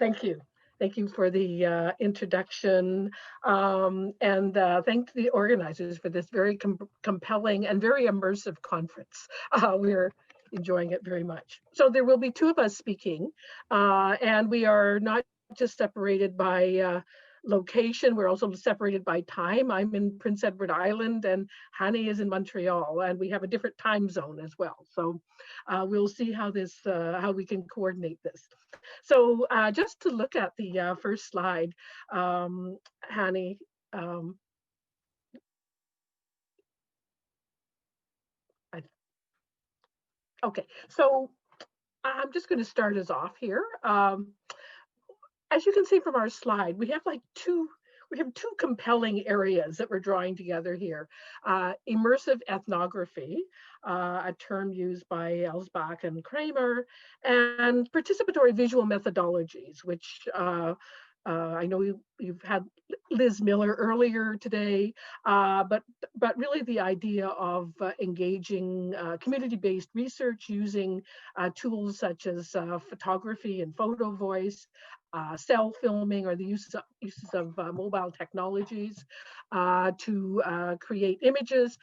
Thank you. Thank you for the introduction, and thank the organizers for this very compelling and very immersive conference. We're enjoying it very much. So there will be two of us speaking, and we are not just separated by location, we're also separated by time. I'm in Prince Edward Island and Hani is in Montreal, and we have a different time zone as well. So we'll see how how we can coordinate this. So just to look at the first slide, Hani, okay, so I'm just going to start us off here. As you can see from our slide, we have two compelling areas that we're drawing together here. Immersive ethnography, a term used by Elsbach and Kramer, and participatory visual methodologies, which I know you've had Liz Miller earlier today, but really the idea of engaging community-based research using tools such as photography and photo voice, cell filming, or the uses of mobile technologies to create images,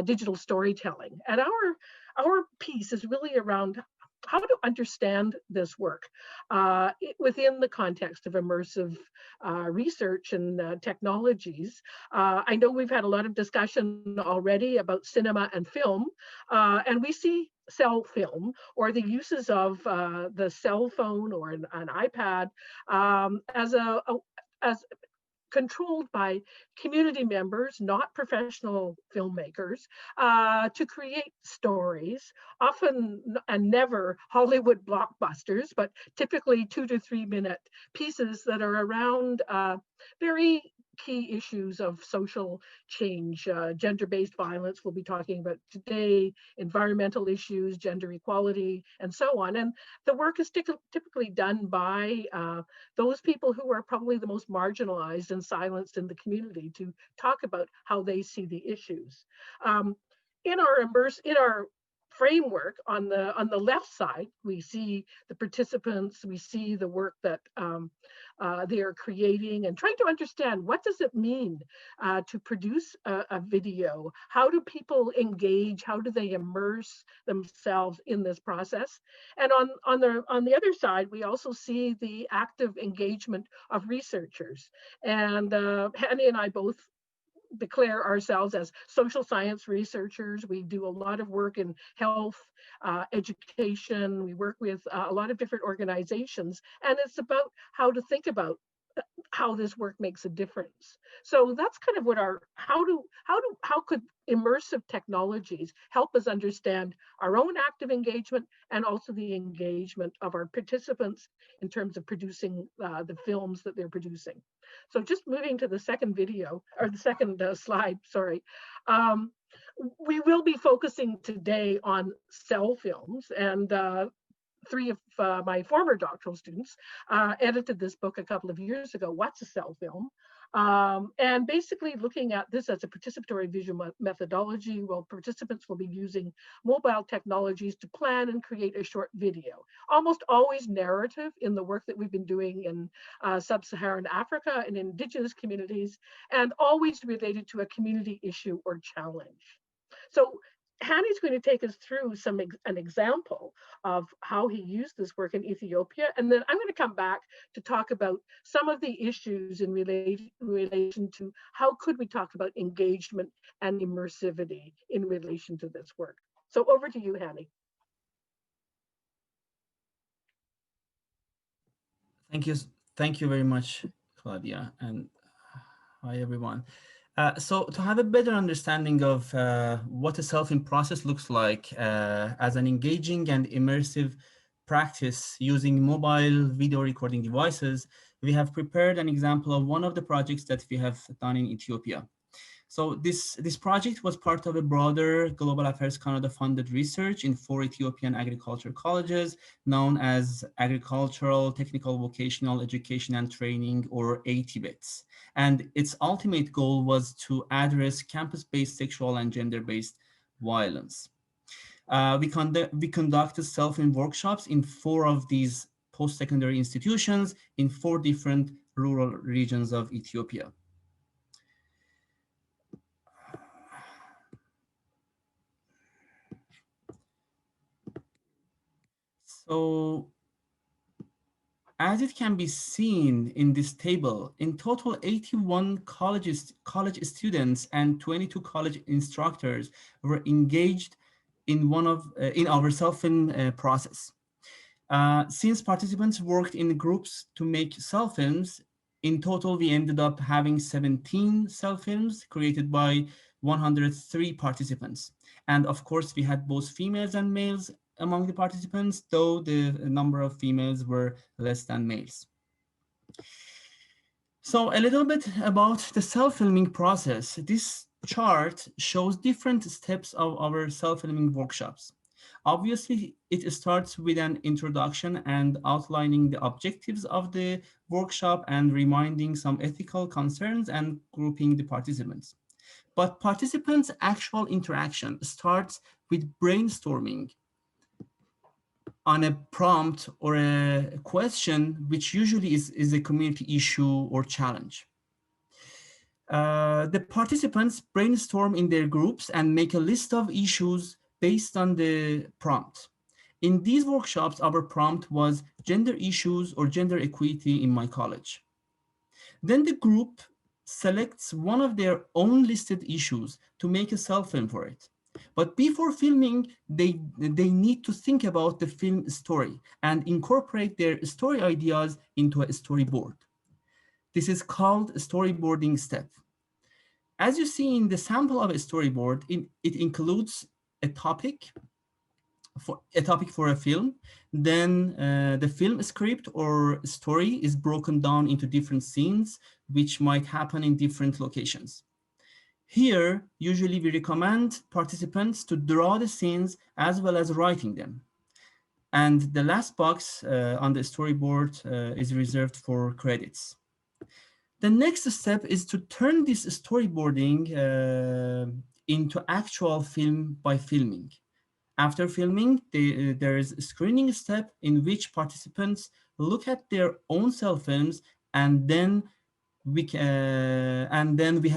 digital storytelling. And our piece is really around how to understand this work within the context of immersive research and technologies. I know we've had a lot of discussion already about cinema and film, and we see cell film or the uses of the cell phone or an iPad as controlled by community members, not professional filmmakers, to create stories, often and never Hollywood blockbusters, but typically 2 to 3 minute pieces that are around very key issues of social change. Gender-based violence we'll be talking about today, environmental issues, gender equality, and so on. And the work is typically done by those people who are probably the most marginalized and silenced in the community to talk about how they see the issues. In our framework on the left side, we see the participants, we see the work that they are creating and trying to understand what does it mean to produce a video? How do people engage? How do they immerse themselves in this process? And on the other side, we also see the active engagement of researchers. And Hani and I both declare ourselves as social science researchers. We do a lot of work in health, education. We work with a lot of different organizations, and it's about how to think about how this work makes a difference. So that's kind of what how could immersive technologies help us understand our own active engagement and also the engagement of our participants in terms of producing the films that they're producing. So just moving to the second video, or the second slide, sorry. We will be focusing today on cell films, and three of my former doctoral students edited this book a couple of years ago, What's a Cell Film? And basically looking at this as a participatory visual methodology. Well, participants will be using mobile technologies to plan and create a short video, almost always narrative in the work that we've been doing in sub-Saharan Africa and indigenous communities, and always related to a community issue or challenge. So Hani's going to take us through an example of how he used this work in Ethiopia, and then I'm going to come back to talk about some of the issues in relation to how could we talk about engagement and immersivity in relation to this work. So over to you, Hani. Thank you very much, Claudia, and hi everyone. So to have a better understanding of what a self-in process looks like as an engaging and immersive practice using mobile video recording devices, we have prepared an example of one of the projects that we have done in Ethiopia. So this project was part of a broader Global Affairs Canada funded research in 4 Ethiopian agriculture colleges known as Agricultural, Technical, Vocational Education and Training, or ATVETs. And its ultimate goal was to address campus-based sexual and gender-based violence. We conducted self-in workshops in 4 of these post-secondary institutions in 4 different rural regions of Ethiopia. So, as it can be seen in this table, in total 81 college students and 22 college instructors were engaged in in our self-film process. Since participants worked in groups to make self-films, in total we ended up having 17 self-films created by 103 participants. And of course, we had both females and males among the participants, though the number of females were less than males. So a little bit about the self-filming process. This chart shows different steps of our self-filming workshops. Obviously, it starts with an introduction and outlining the objectives of the workshop and reminding some ethical concerns and grouping the participants. But participants' actual interaction starts with brainstorming on a prompt or a question, which usually is a community issue or challenge. The participants brainstorm in their groups and make a list of issues based on the prompt. In these workshops, our prompt was gender issues or gender equity in my college. Then the group selects one of their own listed issues to make a self-film for it. But before filming, they need to think about the film story and incorporate their story ideas into a storyboard. This is called storyboarding step. As you see in the sample of a storyboard, it includes a topic for a film. Then the film script or story is broken down into different scenes, which might happen in different locations. Here, usually we recommend participants to draw the scenes as well as writing them. And the last box on the storyboard is reserved for credits. The next step is to turn this storyboarding into actual film by filming. After filming, there is a screening step in which participants look at their own self-films, and then we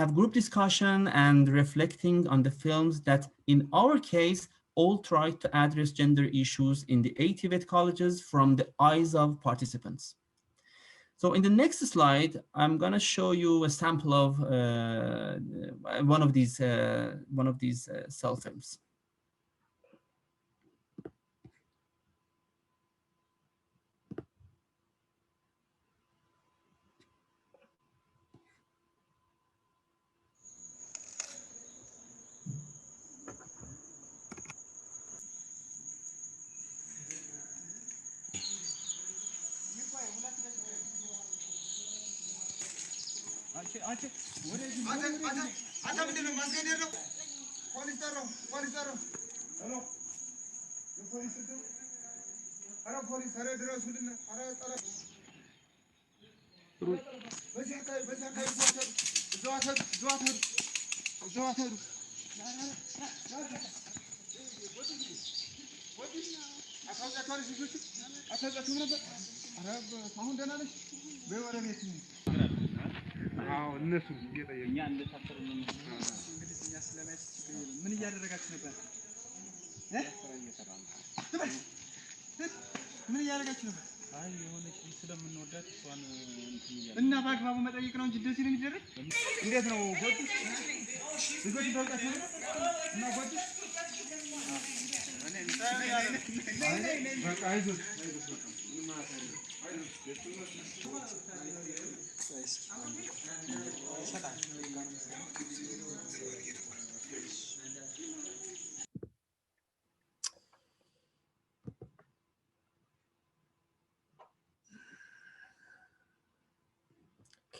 have group discussion and reflecting on the films that, in our case, all try to address gender issues in the 80 vet colleges from the eyes of participants. So in the next slide, I'm going to show you a sample of one of these self-films.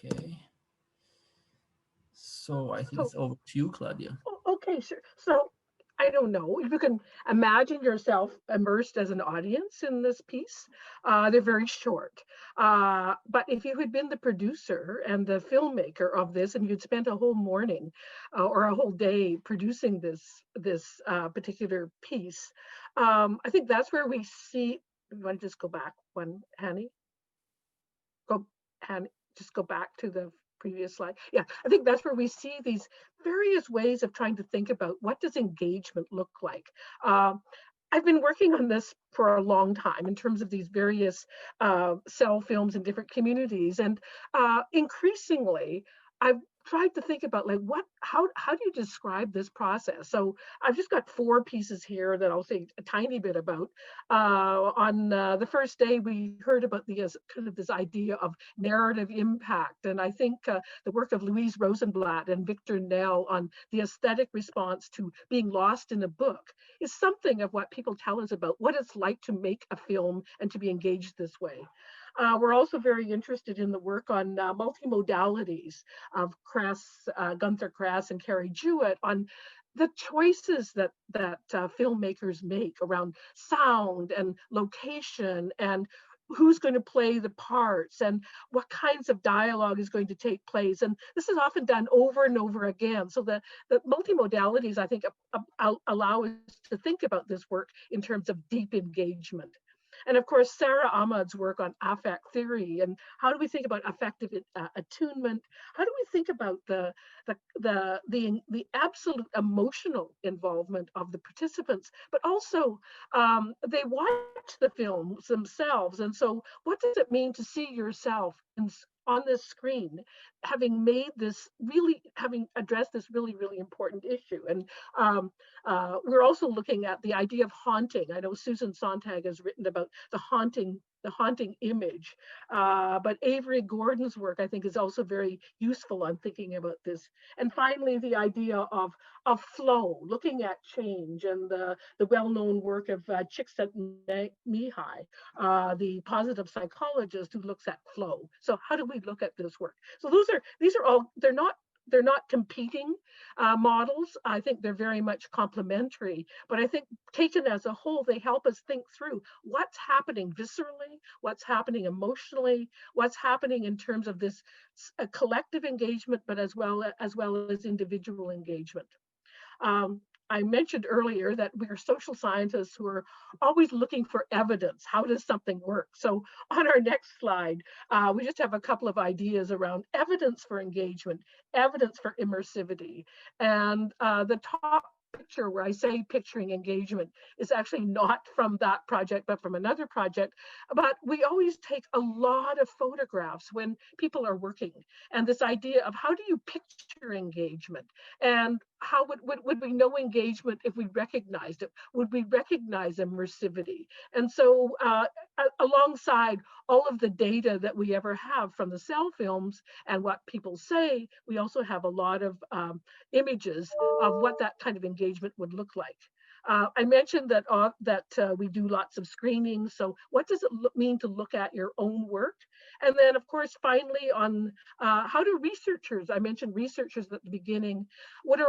Okay. So I think it's over to you, Claudia. Okay, sure. So I don't know if you can imagine yourself immersed as an audience in this piece. They're very short. But if you had been the producer and the filmmaker of this, and you'd spent a whole morning or a whole day producing this particular piece, I think that's where we You want to just go back one, Hani? Go, Hani, just go back to the previous slide. Yeah, I think that's where we see these various ways of trying to think about what does engagement look like. I've been working on this for a long time in terms of these various cell films in different communities, and increasingly, I've tried to think about like how do you describe this process? So I've just got 4 pieces here that I'll say a tiny bit about. On the first day, we heard about the kind of this idea of narrative impact, and I think the work of Louise Rosenblatt and Victor Nell on the aesthetic response to being lost in a book is something of what people tell us about what it's like to make a film and to be engaged this way. We're also very interested in the work on multimodalities of Gunther Krass and Carrie Jewett on the choices that filmmakers make around sound and location and who's going to play the parts and what kinds of dialogue is going to take place. And this is often done over and over again. So the multimodalities, I think, allow us to think about this work in terms of deep engagement. And of course, Sarah Ahmad's work on affect theory and how do we think about affective attunement? How do we think about the absolute emotional involvement of the participants? But also, they watch the films themselves, and so what does it mean to see yourself on this screen, having addressed this really, really important issue? And we're also looking at the idea of haunting. I know Susan Sontag has written about the haunting image, but Avery Gordon's work, I think, is also very useful on thinking about this. And finally, the idea of flow, looking at change, and the well-known work of Csikszentmihalyi, the positive psychologist who looks at flow. So how do we look at this work? So these are all, they're not competing models. I think they're very much complementary, but I think taken as a whole, they help us think through what's happening viscerally, what's happening emotionally, what's happening in terms of this collective engagement, but as well as individual engagement. I mentioned earlier that we are social scientists who are always looking for evidence. How does something work? So on our next slide, we just have a couple of ideas around evidence for engagement, evidence for immersivity. And the top picture where I say picturing engagement is actually not from that project, but from another project. But we always take a lot of photographs when people are working. And this idea of how do you picture engagement? And how would we know engagement if we recognized it? Would we recognize immersivity? And so alongside all of the data that we ever have from the cell films and what people say, we also have a lot of images of what that kind of engagement would look like. I mentioned that we do lots of screenings. So what does it mean to look at your own work? And then, of course, finally on how do researchers, I mentioned researchers at the beginning, what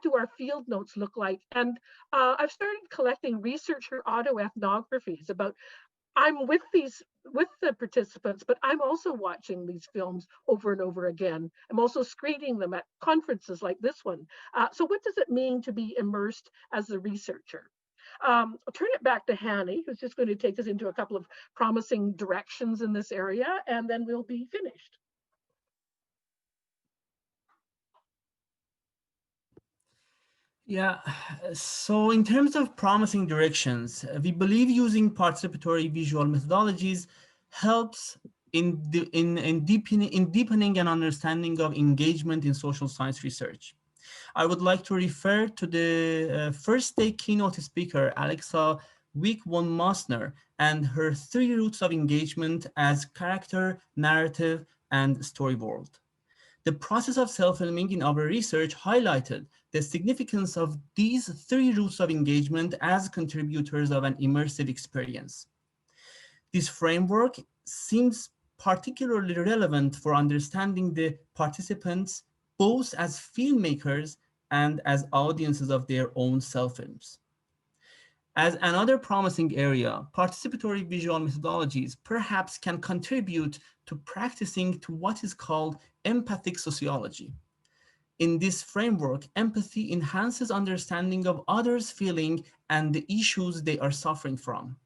do our field notes look like? And I've started collecting researcher autoethnographies about, I'm with the participants, but I'm also watching these films over and over again. I'm also screening them at conferences like this one. So what does it mean to be immersed as a researcher? I'll turn it back to Hani, who's just going to take us into a couple of promising directions in this area, and then we'll be finished. Yeah, so in terms of promising directions, we believe using participatory visual methodologies helps in deepening an understanding of engagement in social science research. I would like to refer to the first day keynote speaker, Alexa Wick von Mosner, and her 3 roots of engagement as character, narrative, and storyboard. The process of self-filming in our research highlighted the significance of these 3 routes of engagement as contributors of an immersive experience. This framework seems particularly relevant for understanding the participants both as filmmakers and as audiences of their own self-films. As another promising area, participatory visual methodologies perhaps can contribute to practicing to what is called empathic sociology. In this framework, empathy enhances understanding of others' feeling and the issues they are suffering from.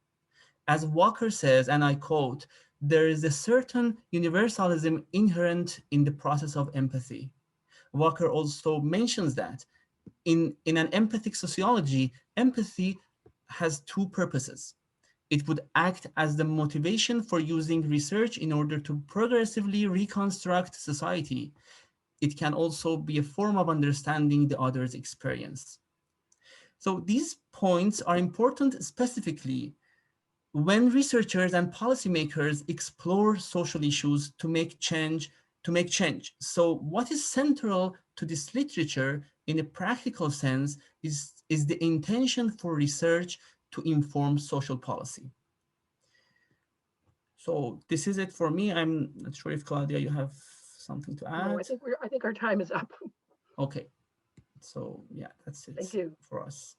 As Walker says, and I quote, "There is a certain universalism inherent in the process of empathy." Walker also mentions that in an empathic sociology, empathy has two purposes. It would act as the motivation for using research in order to progressively reconstruct society. It can also be a form of understanding the other's experience. So these points are important specifically when researchers and policymakers explore social issues to make change. So what is central to this literature in a practical sense is the intention for research to inform social policy. So this is it for me. I'm not sure if Claudia, you have something to No, add. I think our time is up. Okay, so yeah, that's it Thank you. for us.